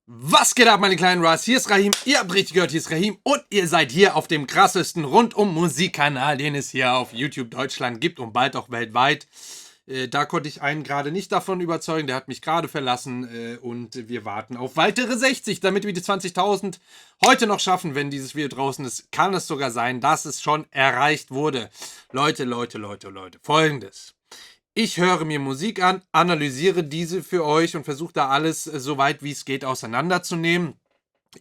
Was geht ab, meine kleinen Ras? Hier ist Rahim, ihr habt richtig gehört, hier ist Rahim und ihr seid hier auf dem krassesten Rundum-Musikkanal, den es hier auf YouTube Deutschland gibt und bald auch weltweit. Da konnte ich einen gerade nicht davon überzeugen, der hat mich gerade verlassen und wir warten auf weitere 60, damit wir die 20.000 heute noch schaffen, wenn dieses Video draußen ist. Kann es sogar sein, dass es schon erreicht wurde. Leute, Folgendes. Ich höre mir Musik an, analysiere diese für euch und versuche da alles so weit wie es geht auseinanderzunehmen.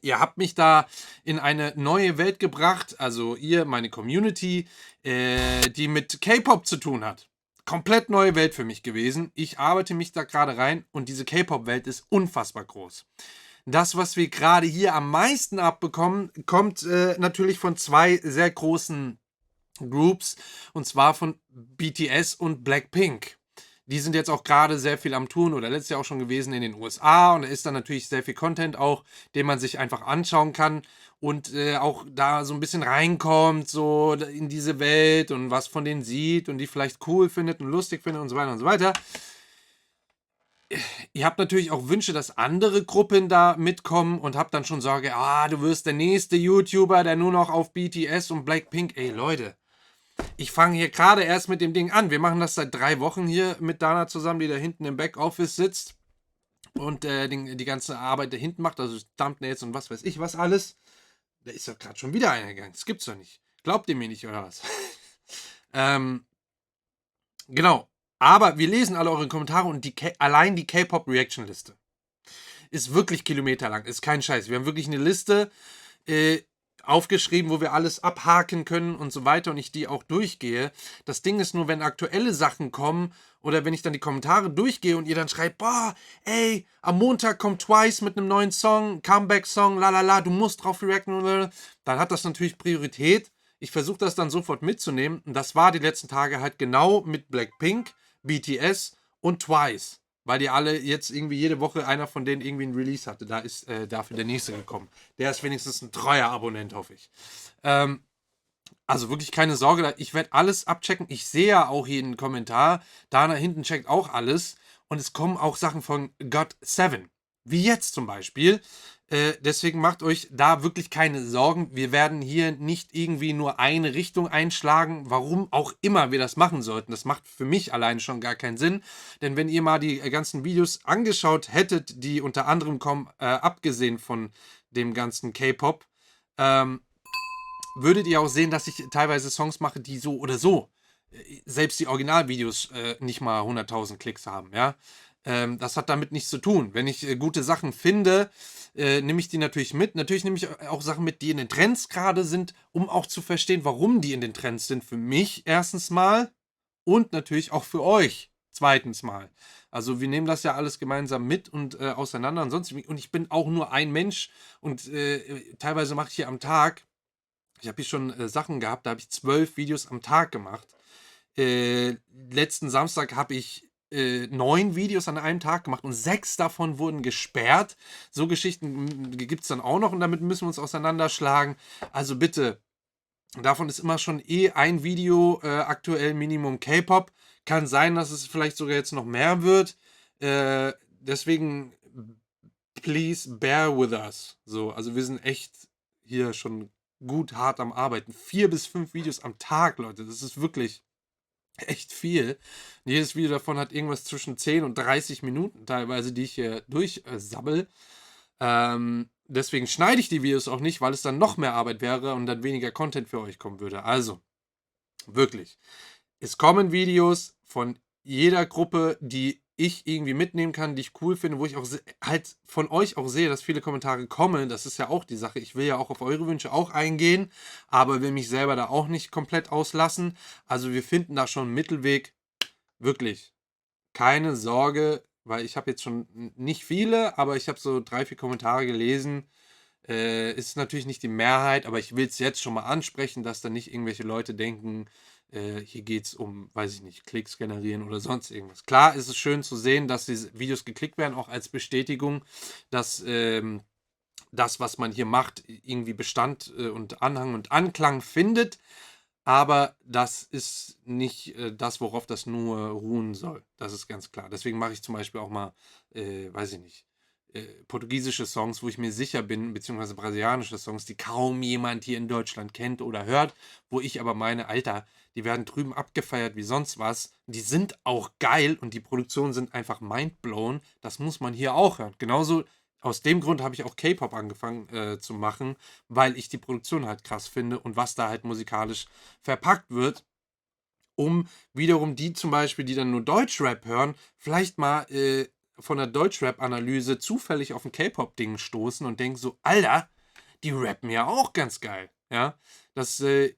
Ihr habt mich da in eine neue Welt gebracht, also ihr, meine Community, die mit K-Pop zu tun hat. Komplett neue Welt für mich gewesen. Ich arbeite mich da gerade rein und diese K-Pop-Welt ist unfassbar groß. Das, was wir gerade hier am meisten abbekommen, kommt natürlich von zwei sehr großen Groups, und zwar von BTS und Blackpink. Die sind jetzt auch gerade sehr viel am Tun oder letztes Jahr auch schon gewesen in den USA und da ist dann natürlich sehr viel Content auch, den man sich einfach anschauen kann und auch da so ein bisschen reinkommt, so in diese Welt und was von denen sieht und die vielleicht cool findet und lustig findet und so weiter und so weiter. Ihr habt natürlich auch Wünsche, dass andere Gruppen da mitkommen und habt dann schon Sorge, du wirst der nächste YouTuber, der nur noch auf BTS und Blackpink. Ey Leute, ich fange hier gerade erst mit dem Ding an. Wir machen das seit 3 Wochen hier mit Dana zusammen, die da hinten im Backoffice sitzt und die ganze Arbeit da hinten macht, also Thumbnails und was weiß ich was alles. Da ist doch gerade schon wieder einer gegangen. Das gibt's doch nicht. Glaubt ihr mir nicht, oder was? Genau. Aber wir lesen alle eure Kommentare und allein die K-Pop-Reaction-Liste ist wirklich kilometerlang. Ist kein Scheiß. Wir haben wirklich eine Liste aufgeschrieben, wo wir alles abhaken können und so weiter und ich die auch durchgehe. Das Ding ist nur, wenn aktuelle Sachen kommen oder wenn ich dann die Kommentare durchgehe und ihr dann schreibt, boah, ey, am Montag kommt Twice mit einem neuen Song, Comeback-Song, lalala, du musst drauf reacten, dann hat das natürlich Priorität. Ich versuche das dann sofort mitzunehmen und das war die letzten Tage halt genau mit Blackpink, BTS und Twice. Weil die alle jetzt irgendwie jede Woche einer von denen irgendwie einen Release hatte. Da ist dafür der nächste gekommen. Der ist wenigstens ein treuer Abonnent, hoffe ich. Also wirklich keine Sorge, ich werde alles abchecken. Ich sehe ja auch jeden Kommentar. Dana hinten checkt auch alles. Und es kommen auch Sachen von God7. Wie jetzt zum Beispiel. Deswegen macht euch da wirklich keine Sorgen. Wir werden hier nicht irgendwie nur eine Richtung einschlagen, warum auch immer wir das machen sollten. Das macht für mich allein schon gar keinen Sinn. Denn wenn ihr mal die ganzen Videos angeschaut hättet, die unter anderem kommen, abgesehen von dem ganzen K-Pop, würdet ihr auch sehen, dass ich teilweise Songs mache, die so oder so, selbst die Originalvideos nicht mal 100.000 Klicks haben, ja. Das hat damit nichts zu tun. Wenn ich gute Sachen finde, nehme ich die natürlich mit. Natürlich nehme ich auch Sachen mit, die in den Trends gerade sind, um auch zu verstehen, warum die in den Trends sind. Für mich erstens mal und natürlich auch für euch zweitens mal. Also wir nehmen das ja alles gemeinsam mit und auseinander und sonst. Und ich bin auch nur ein Mensch und teilweise mache ich hier am Tag, ich habe hier schon Sachen gehabt, da habe ich 12 Videos am Tag gemacht. Letzten Samstag habe ich 9 Videos an einem Tag gemacht und 6 davon wurden gesperrt. So Geschichten gibt es dann auch noch und damit müssen wir uns auseinanderschlagen. Also bitte, davon ist immer schon ein Video aktuell Minimum K-Pop. Kann sein, dass es vielleicht sogar jetzt noch mehr wird. Deswegen, please bear with us. So, also wir sind echt hier schon gut hart am Arbeiten. 4 bis 5 Videos am Tag, Leute. Das ist wirklich echt viel. Jedes Video davon hat irgendwas zwischen 10 und 30 Minuten teilweise, die ich hier durchsabbel. Deswegen schneide ich die Videos auch nicht, weil es dann noch mehr Arbeit wäre und dann weniger Content für euch kommen würde. Also, wirklich. Es kommen Videos von jeder Gruppe, die ich irgendwie mitnehmen kann, die ich cool finde, wo ich auch halt von euch auch sehe, dass viele Kommentare kommen. Das ist ja auch die Sache. Ich will ja auch auf eure Wünsche auch eingehen, aber will mich selber da auch nicht komplett auslassen. Also wir finden da schon einen Mittelweg. Wirklich. Keine Sorge, weil ich habe jetzt schon nicht viele, aber ich habe so 3, 4 Kommentare gelesen. Ist natürlich nicht die Mehrheit, aber ich will es jetzt schon mal ansprechen, dass dann nicht irgendwelche Leute denken, hier geht es um, weiß ich nicht, Klicks generieren oder sonst irgendwas. Klar ist es schön zu sehen, dass diese Videos geklickt werden, auch als Bestätigung, dass das, was man hier macht, irgendwie Bestand und Anhang und Anklang findet. Aber das ist nicht das, worauf das nur ruhen soll. Das ist ganz klar. Deswegen mache ich zum Beispiel auch mal, weiß ich nicht, portugiesische Songs, wo ich mir sicher bin, beziehungsweise brasilianische Songs, die kaum jemand hier in Deutschland kennt oder hört, wo ich aber meine, Alter, die werden drüben abgefeiert wie sonst was. Die sind auch geil und die Produktionen sind einfach mindblown. Das muss man hier auch hören. Genauso aus dem Grund habe ich auch K-Pop angefangen zu machen, weil ich die Produktion halt krass finde und was da halt musikalisch verpackt wird, um wiederum die zum Beispiel, die dann nur Deutschrap hören, vielleicht mal von der Deutschrap-Analyse zufällig auf ein K-Pop-Ding stoßen und denken so, Alter, die rappen ja auch ganz geil. Ja, das, ne,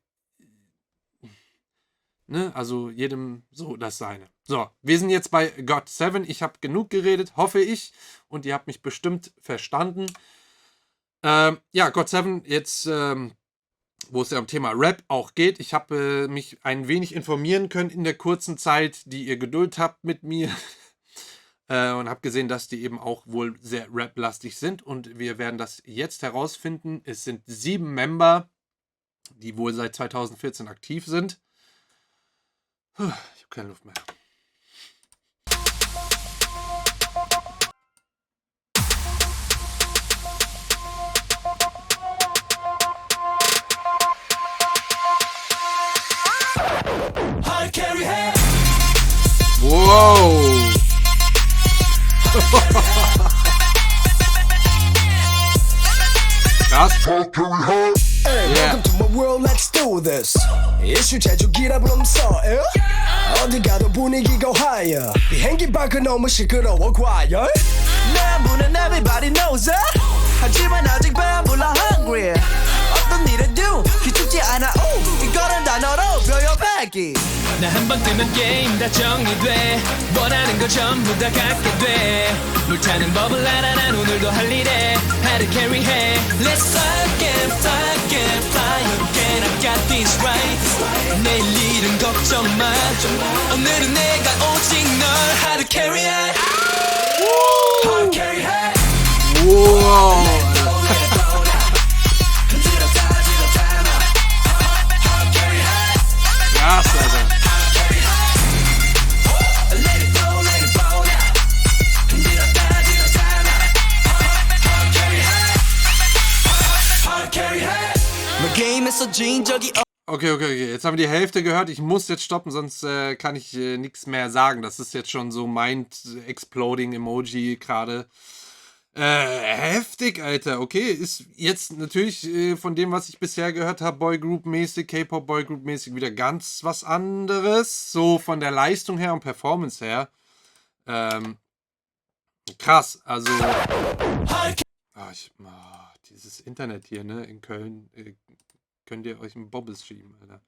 also jedem so das Seine. So, wir sind jetzt bei GOT7. Ich habe genug geredet, hoffe ich, und ihr habt mich bestimmt verstanden. Ja, GOT7, jetzt, wo es ja um Thema Rap auch geht. Ich habe mich ein wenig informieren können in der kurzen Zeit, die ihr Geduld habt mit mir. Und habe gesehen, dass die eben auch wohl sehr rap-lastig sind. Und wir werden das jetzt herausfinden. Es sind 7 Member, die wohl seit 2014 aktiv sind. Ich habe keine Luft mehr. Wow! Krass. Hey, welcome to my world, let's do this. 이슈 제조기라 부르면서 어디 가도 분위기가 higher. 비행기 밖은 너무 시끄러워 과열. 내 문은 everybody knows it. 하지만 아직 배불러 hungry. 어떤 일에도 기죽지 않아. 이거는 단어로 표현하기. 나 한 번 뜨면 게임 다 정리돼. 원하는 거 전부 다 갖게 돼. 물타는 법을 알아 난 오늘도 할 일에 하루 carry해. Let's fly and fly and fly again. I got this right. 내일 일은 걱정 마. 오늘은 내가 오직 널 하루 carry해. 하루 carry해. Wow! Krass, Alter. Okay. Jetzt haben wir die Hälfte gehört. Ich muss jetzt stoppen, sonst kann ich nichts mehr sagen. Das ist jetzt schon so Mind-Exploding-Emoji gerade. Heftig, Alter. Okay, ist jetzt natürlich von dem, was ich bisher gehört habe, Boygroup-mäßig, K-Pop-Boygroup-mäßig wieder ganz was anderes. So von der Leistung her und Performance her. Krass, also. Dieses Internet hier, ne, in Köln, könnt ihr euch einen Bobbes schieben, Alter.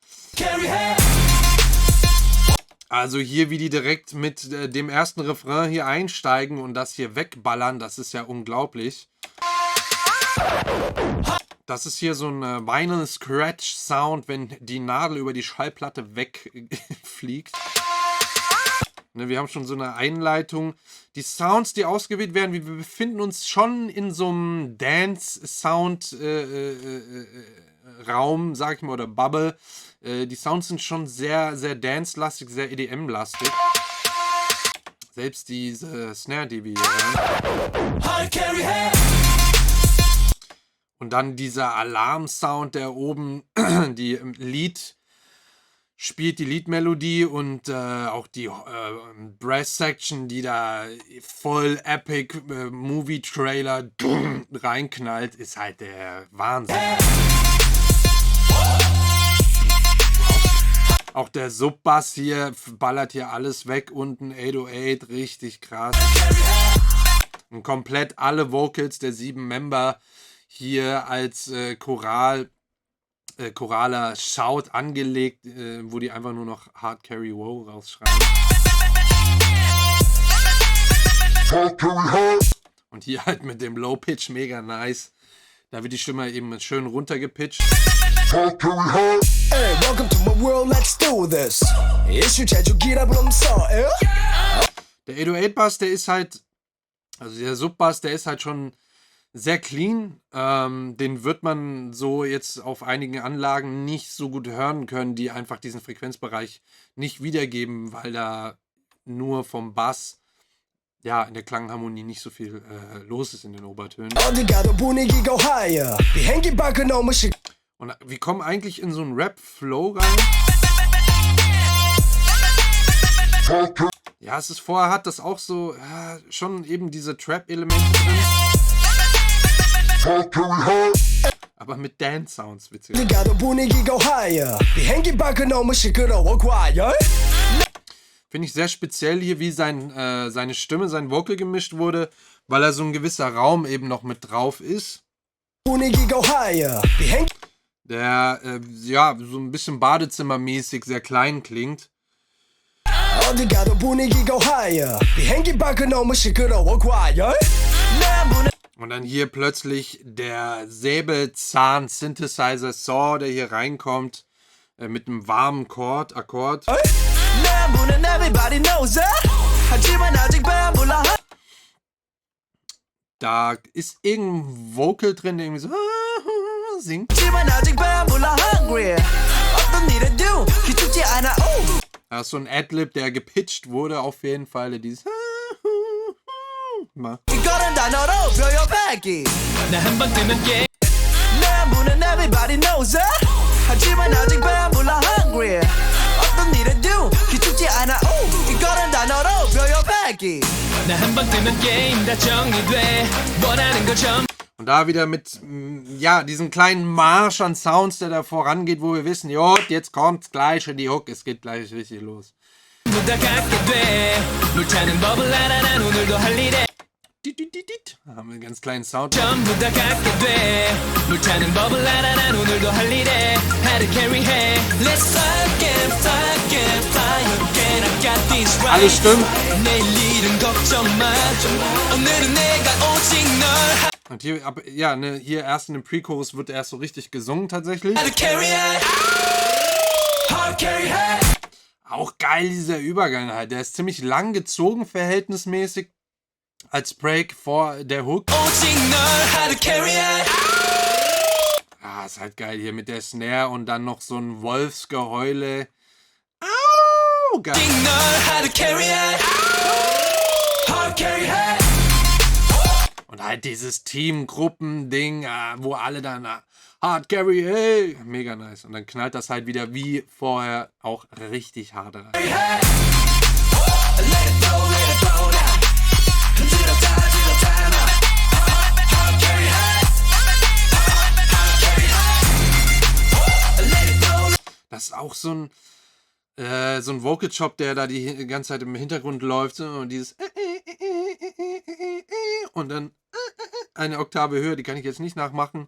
Also hier, wie die direkt mit dem ersten Refrain hier einsteigen und das hier wegballern, das ist ja unglaublich. Das ist hier so ein Vinyl Scratch Sound, wenn die Nadel über die Schallplatte wegfliegt. Ne, wir haben schon so eine Einleitung. Die Sounds, die ausgewählt werden, wir befinden uns schon in so einem Dance-Sound Raum, sag ich mal, oder Bubble. Die Sounds sind schon sehr, sehr dance-lastig, sehr EDM-lastig. Selbst diese Snare, die wir hier hören. Und dann dieser Alarm-Sound, der oben die Lied spielt, die Liedmelodie und auch die Brass-Section, die da voll epic Movie-Trailer reinknallt, ist halt der Wahnsinn. Auch der Subbass hier ballert hier alles weg. Unten 808, richtig krass. Und komplett alle Vocals der 7 Member hier als choraler Shout angelegt, wo die einfach nur noch Hard Carry Wow rausschreiben. Und hier halt mit dem Low Pitch mega nice. Da wird die Stimme eben schön runtergepitcht. Hey, welcome to my world, let's do this. 이슈 제조기라 부르면서 Der 808 Bass, der ist halt, also der Subbass, der ist halt schon sehr clean. Den wird man so jetzt auf einigen Anlagen nicht so gut hören können, die einfach diesen Frequenzbereich nicht wiedergeben, weil da nur vom Bass ja, in der Klangharmonie nicht so viel los ist in den Obertönen. 어디 가도 분위기가 higher 비행기 밖은 너무 시 Und wir kommen eigentlich in so einen Rap-Flow rein. Ja, es ist vorher hat das auch so, ja, schon eben diese Trap-Elemente drin. Aber mit Dance-Sounds, witzig. 어디 가도 분위기가 higher 비행기 밖은 너무 시끄러워 과열 Finde ich sehr speziell hier, wie seine Stimme, sein Vocal gemischt wurde, weil er so ein gewisser Raum eben noch mit drauf ist. 분위기가 higher 비행기 Der, ja, so ein bisschen badezimmermäßig sehr klein klingt. 어디 가도 분위기가 higher 비행기 밖은 너무 시끄러워 과열 Und dann hier plötzlich der Säbelzahn-Synthesizer Saw, der hier reinkommt, mit einem warmen Akkord. Da ist irgendein Vocal drin, der irgendwie so singt. Da ist so ein Adlib, der gepitcht wurde auf jeden Fall. Dieses 나 한 번 뜨면 게임 하지만 아직 배불러 hungry 어떤 일에도 기죽지 않아 이거는 단어로 표현하기 나 한 번 뜨면 게임 다 정리돼 원하는 거 전부 Und da wieder mit, ja, diesen kleinen Marsch an Sounds, der da vorangeht, wo wir wissen, jo, jetzt kommt gleich in die Hook, es geht gleich richtig los. 다 갖게 돼 물타는 법을 알아 난 오늘도 할 일에 Da haben wir einen ganz kleinen Sound. 전부 다 갖게 돼 물타는 법을 알아 난 오늘도 할 일에 하루 carry해 Let's fly and fly and fly again I got this right Alles stimmt. 내일 일은 걱정 마 오늘은 내가 오직 널 Und hier, ja, ne, hier erst in dem Pre-Chorus wird erst so richtig gesungen tatsächlich. 하루 carry해 하루 carry해 Auch geil dieser Übergang halt. Der ist ziemlich lang gezogen verhältnismäßig als Break vor der Hook. 오직 널 하루 carry해 Ah, ist halt geil hier mit der Snare und dann noch so ein Wolfsgeheule. Au, geil. 오직 널 하루 carry해 하루 carry해 Und halt dieses Team-Gruppen-Ding, wo alle dann hard carry, hey, mega nice. Und dann knallt das halt wieder wie vorher auch richtig hart rein. Das ist auch so ein Vocal Chop, der da die ganze Zeit im Hintergrund läuft so, und dieses und dann eine Oktave höher, die kann ich jetzt nicht nachmachen.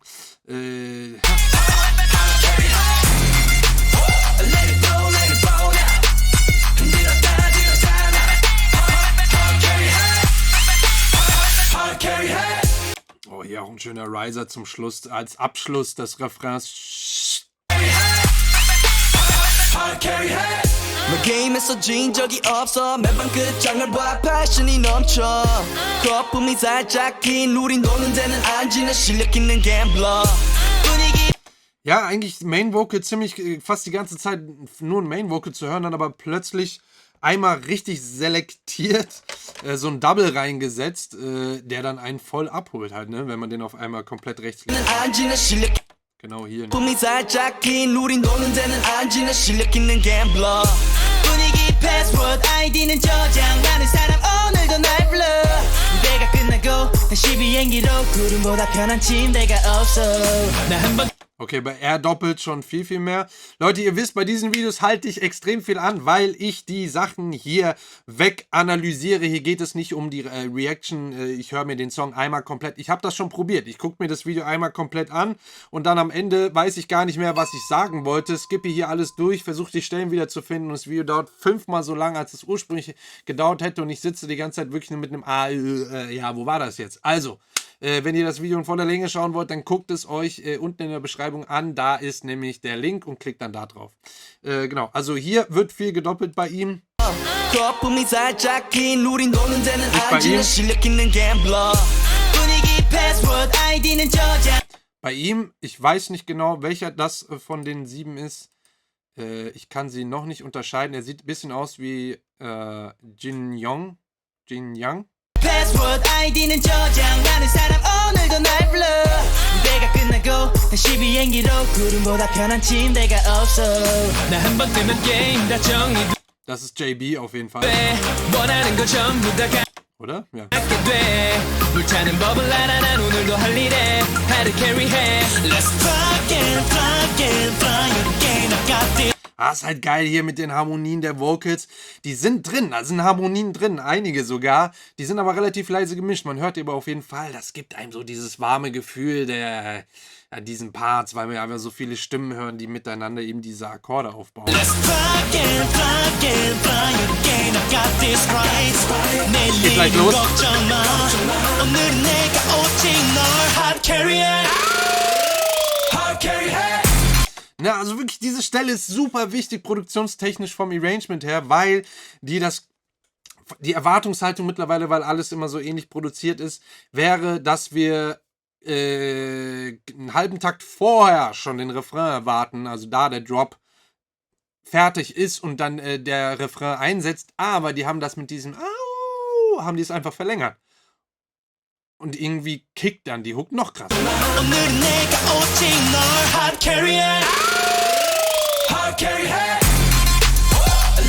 Oh, hier auch ein schöner Riser zum Schluss, als Abschluss des Refrains. 너 게임에서 진 적이 없어 매번 끝장을 봐 패션이 넘쳐 거품이 살짝 긴 우린 노는 데는 안 지나 실력 있는 갬블러 분위기 Ja, eigentlich Main Vocal ziemlich fast die ganze Zeit nur ein Main Vocal zu hören, dann aber plötzlich einmal richtig selektiert so ein Double reingesetzt, der dann einen voll abholt halt, ne, wenn man den auf einmal komplett rechts liegt. 안 지나 실력 Genau hier. 거품이 살짝 긴 우린 노는 데는 안 지나 실력 있는 갬블러 분위기 패스워드 아이디는 저장하는 사람 오늘도 날 불러 무대가 끝나고 다시 비행기로 구름보다 편한 침대가 없어 나 한 번 Okay, bei R doppelt schon viel, viel mehr. Leute, ihr wisst, bei diesen Videos halte ich extrem viel an, weil ich die Sachen hier weganalysiere. Hier geht es nicht um die Reaction. Ich höre mir den Song einmal komplett. Ich habe das schon probiert. Ich gucke mir das Video einmal komplett an und dann am Ende weiß ich gar nicht mehr, was ich sagen wollte. Skippe hier alles durch, versuche die Stellen wieder zu finden und das Video dauert 5-mal so lang, als es ursprünglich gedauert hätte und ich sitze die ganze Zeit wirklich nur mit einem ja, wo war das jetzt? Also, wenn ihr das Video in voller Länge schauen wollt, dann guckt es euch unten in der Beschreibung an. Da ist nämlich der Link und klickt dann da drauf. Genau, also hier wird viel gedoppelt bei ihm. 거품이 살짝 긴 우린 노는 데는 Nicht bei 안 지나 ihm. 실력 있는 갬블러 분위기 패스워드 아이디는 저장 Bei ihm, ich weiß nicht genau, welcher das von den 7 ist. Ich kann sie noch nicht unterscheiden. Er sieht ein bisschen aus wie Jin Young. 패스워드 아이디는 저장하는 사람 오늘도 날 불러 무대가 끝나고 다시 비행기로 구름보다 편한 침대가 없어 나 한 번 뜨면 게임 다 정리돼 Das ist JB auf jeden Fall. 원하는 거 전부 다 Oder? Ja. 갖게 돼 불타는 법을 알아 난 오늘도 할 일에 하루 캐리해 Let's fly and fly and fly again I got this Ah, ist halt geil hier mit den Harmonien der Vocals. Die sind drin, da sind Harmonien drin, einige sogar. Die sind aber relativ leise gemischt. Man hört die aber auf jeden Fall, das gibt einem so dieses warme Gefühl der diesen Parts, weil wir einfach so viele Stimmen hören, die miteinander eben diese Akkorde aufbauen. Let's fly and fly again I got this right Geht gleich los. 걱정 마 오늘은 내가 오직 널 hard carrier hard carrier Na, also wirklich, diese Stelle ist super wichtig, produktionstechnisch vom Arrangement her, weil die Erwartungshaltung mittlerweile, weil alles immer so ähnlich produziert ist, wäre, dass wir einen halben Takt vorher schon den Refrain erwarten, also da der Drop fertig ist und dann der Refrain einsetzt, aber die haben das mit diesem Au, haben die es einfach verlängert. Und irgendwie kickt dann die Hook noch krasser. 오늘은 내가 오직 널 hard carrier hard carrier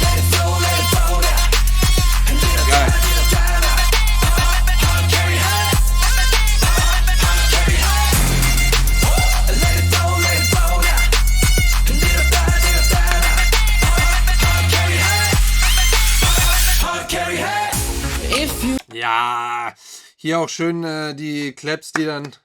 Let it flow Geil. Ja, hier auch schön die Claps, die dann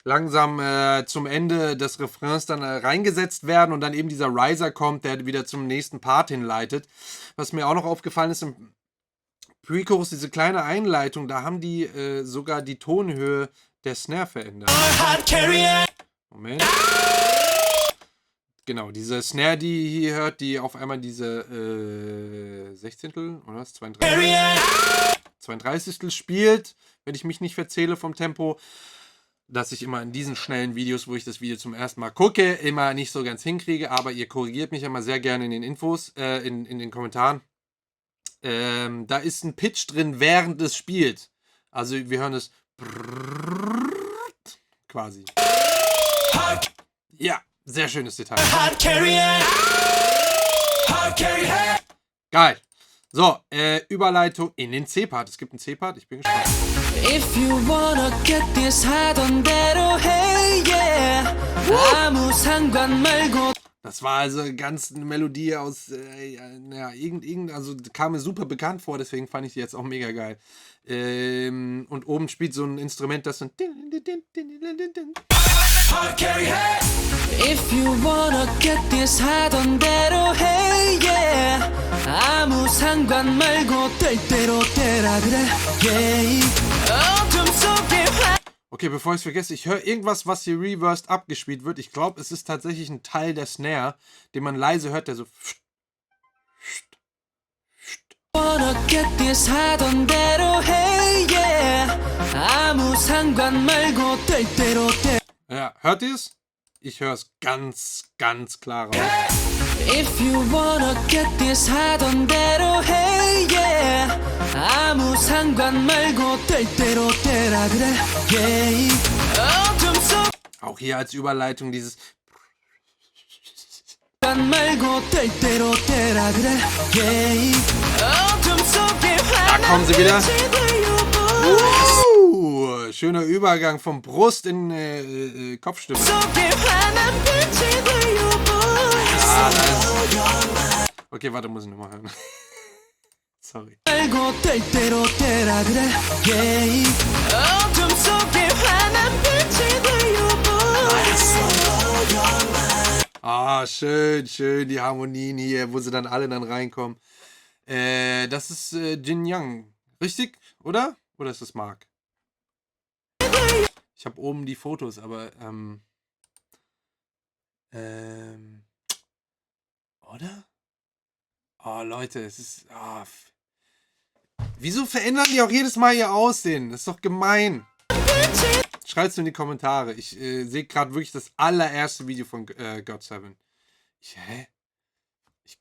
langsam zum Ende des Refrains dann reingesetzt werden und dann eben dieser Riser kommt, der wieder zum nächsten Part hinleitet. Was mir auch noch aufgefallen ist im Pre-Chorus, diese kleine Einleitung, da haben die sogar die Tonhöhe der Snare verändert. Moment. Genau, diese Snare, die ihr hier hört, die auf einmal diese 16. oder was? 32. spielt, wenn ich mich nicht verzähle vom Tempo, dass ich immer in diesen schnellen Videos, wo ich das Video zum ersten Mal gucke, immer nicht so ganz hinkriege, aber ihr korrigiert mich immer sehr gerne in den Infos, in den Kommentaren. Da ist ein Pitch drin, während es spielt. Also wir hören es quasi. Ja, sehr schönes Detail. Geil. So, Überleitung in den C-Part. Es gibt einen C-Part, ich bin gespannt. If you wanna get this 하던 대로 hey yeah 아무 상관 말고 Das war also ganz eine Melodie aus, also kam mir super bekannt vor, deswegen fand ich die jetzt auch mega geil. Und oben spielt so ein Instrument, das so ein If you wanna get this 하던 대로 hey yeah 아무 상관 말고 될 대로 되라 그래 yeah 어둠 속에 Okay, bevor ich es vergesse, ich höre irgendwas, was hier reversed abgespielt wird. Ich glaube, es ist tatsächlich ein Teil der Snare, den man leise hört, der so wanna get this 하던 대로 hey yeah 아무 상관 말고 될 대로 돼 Ja, hört ihr es? Ich höre es ganz, ganz klar raus. If you wanna get this 하던 대로 hey yeah 아무 상관 말고 될 대로 되라 그래 yeah 어둠 속 Auch hier als Überleitung dieses 말고 될 대로 되라 그래 yeah 어둠 속에 Da kommen sie wieder. Schöner Übergang vom Brust in Kopfstimme. Okay, warte, muss ich nochmal hören. Sorry. Ah, schön, schön, die Harmonien hier, wo sie dann alle dann reinkommen. Das ist Jin Young, richtig? Oder? Oder ist das Mark? Ich habe oben die Fotos, aber oder? Oh, Leute, es ist... Oh, wieso verändern die auch jedes Mal ihr Aussehen? Das ist doch gemein. Schreibt's in die Kommentare. Ich sehe gerade wirklich das allererste Video von GOT7. Hä? Ich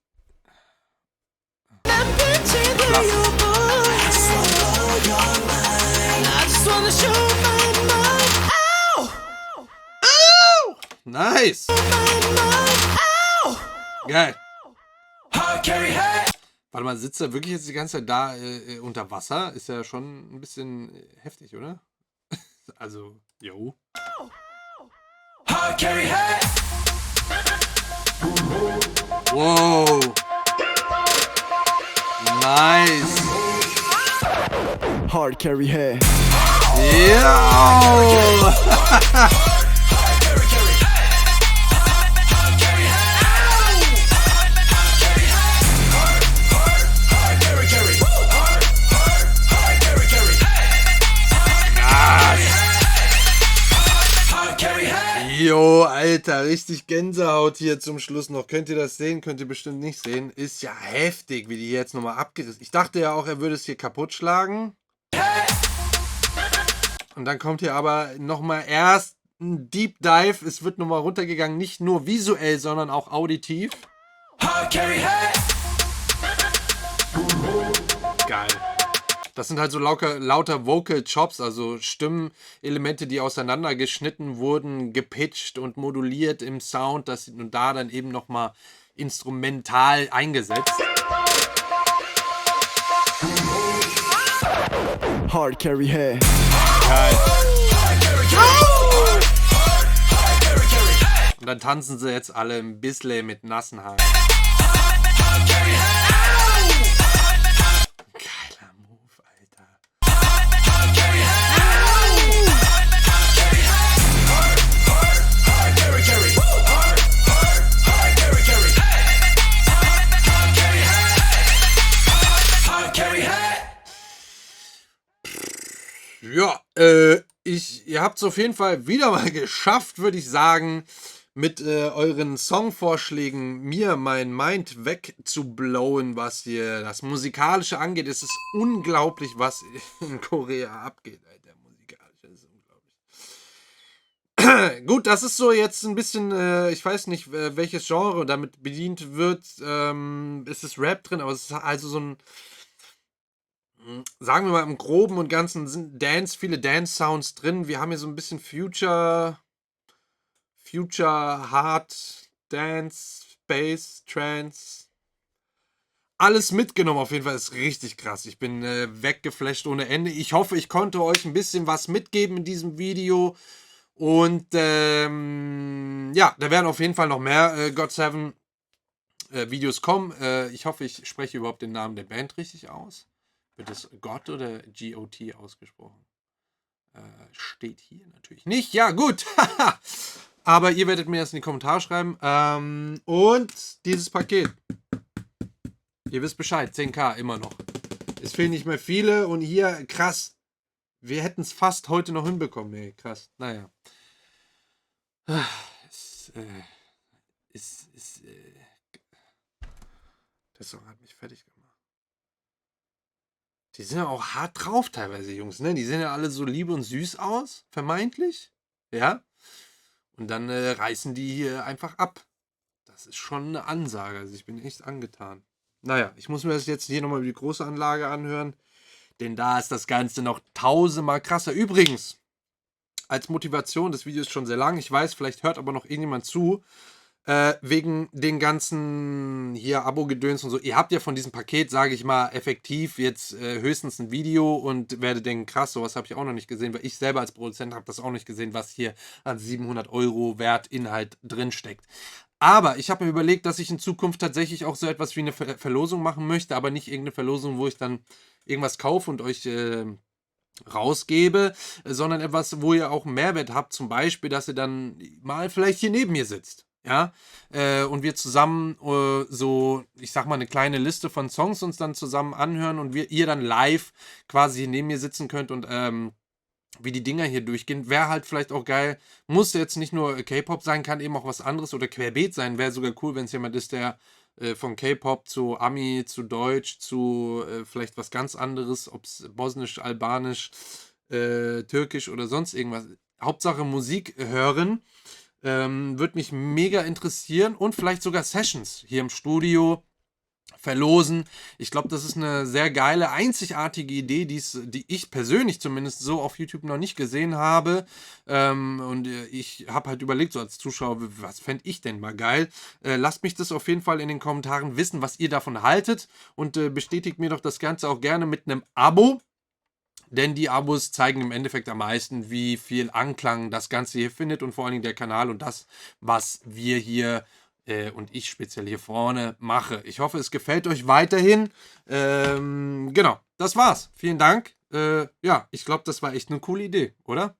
lasse es. your mind. I just wanna show my mind. Nice. Geil. Warte mal, sitzt er wirklich jetzt die ganze Zeit da unter Wasser? Ist ja schon ein bisschen heftig, oder? Also, jo. Wow. Nice. Hard carry hair. Ja. Jo, Alter, richtig Gänsehaut hier zum Schluss noch. Könnt ihr das sehen? Könnt ihr bestimmt nicht sehen. Ist ja heftig, wie die jetzt nochmal abgerissen. Ich dachte ja auch, er würde es hier kaputt schlagen. Und dann kommt hier aber nochmal erst ein Deep Dive. Es wird nochmal runtergegangen, nicht nur visuell, sondern auch auditiv. Geil. Das sind halt so lauter Vocal Chops, also Stimmenelemente, die auseinandergeschnitten wurden, gepitcht und moduliert im Sound, das und da dann eben nochmal instrumental eingesetzt. Hard carry hair. Geil. Und dann tanzen sie jetzt alle ein bisschen mit nassen Haaren. Geiler Move, Alter. Ja, ihr habt es auf jeden Fall wieder mal geschafft, würde ich sagen, mit euren Songvorschlägen mir mein Mind wegzublowen, was hier das Musikalische angeht. Es ist unglaublich, was in Korea abgeht, Alter. Musikalisch, das ist unglaublich. Gut, das ist so jetzt ein bisschen, ich weiß nicht, welches Genre damit bedient wird. Es ist Rap drin, aber es ist also so ein, sagen wir mal im Groben und Ganzen sind viele Dance-Sounds drin. Wir haben hier so ein bisschen Future, Hard, Dance, Bass, Trance. Alles mitgenommen auf jeden Fall. Ist richtig krass. Ich bin weggeflasht ohne Ende. Ich hoffe, ich konnte euch ein bisschen was mitgeben in diesem Video. Und ja, da werden auf jeden Fall noch mehr GOT7 Videos kommen. Ich hoffe, ich spreche überhaupt den Namen der Band richtig aus. Wird es GOT oder GOT ausgesprochen? Steht hier natürlich nicht. Ja, gut. Aber ihr werdet mir das in die Kommentare schreiben. Und dieses Paket. Ihr wisst Bescheid. 10.000 immer noch. Es fehlen nicht mehr viele. Und hier, krass. Wir hätten es fast heute noch hinbekommen. Ey, krass. Naja. Der Song hat mich fertig gemacht. Die sind ja auch hart drauf teilweise, Jungs, ne? Die sehen ja alle so lieb und süß aus, vermeintlich. Ja? Und dann reißen die hier einfach ab. Das ist schon eine Ansage. Also ich bin echt angetan. Naja, ich muss mir das jetzt hier nochmal über die große Anlage anhören. Denn da ist das Ganze noch tausendmal krasser. Übrigens, als Motivation, das Video ist schon sehr lang. Ich weiß, vielleicht hört aber noch irgendjemand zu. Wegen den ganzen hier Abo-Gedöns und so. Ihr habt ja von diesem Paket, sage ich mal, effektiv jetzt höchstens ein Video und werdet denken, krass, sowas habe ich auch noch nicht gesehen, weil ich selber als Produzent habe das auch nicht gesehen, was hier an 700 € Wert Inhalt drin steckt. Aber ich habe mir überlegt, dass ich in Zukunft tatsächlich auch so etwas wie eine Verlosung machen möchte, aber nicht irgendeine Verlosung, wo ich dann irgendwas kaufe und euch rausgebe, sondern etwas, wo ihr auch einen Mehrwert habt, zum Beispiel, dass ihr dann mal vielleicht hier neben mir sitzt. Ja, und wir zusammen so, ich sag mal, eine kleine Liste von Songs uns dann zusammen anhören und ihr dann live quasi neben mir sitzen könnt und wie die Dinger hier durchgehen. Wäre halt vielleicht auch geil. Muss jetzt nicht nur K-Pop sein, kann eben auch was anderes oder querbeet sein. Wäre sogar cool, wenn es jemand ist, der von K-Pop zu Ami, zu Deutsch, zu vielleicht was ganz anderes, ob es bosnisch, albanisch, türkisch oder sonst irgendwas. Hauptsache Musik hören. Würde mich mega interessieren und vielleicht sogar Sessions hier im Studio verlosen. Ich glaube, das ist eine sehr geile, einzigartige Idee, die ich persönlich zumindest so auf YouTube noch nicht gesehen habe. Und ich habe halt überlegt, so als Zuschauer, was fände ich denn mal geil? Lasst mich das auf jeden Fall in den Kommentaren wissen, was ihr davon haltet. Und bestätigt mir doch das Ganze auch gerne mit einem Abo. Denn die Abos zeigen im Endeffekt am meisten, wie viel Anklang das Ganze hier findet und vor allen Dingen der Kanal und das, was wir hier und ich speziell hier vorne mache. Ich hoffe, es gefällt euch weiterhin. Genau, das war's. Vielen Dank. Ja, ich glaube, das war echt eine coole Idee, oder?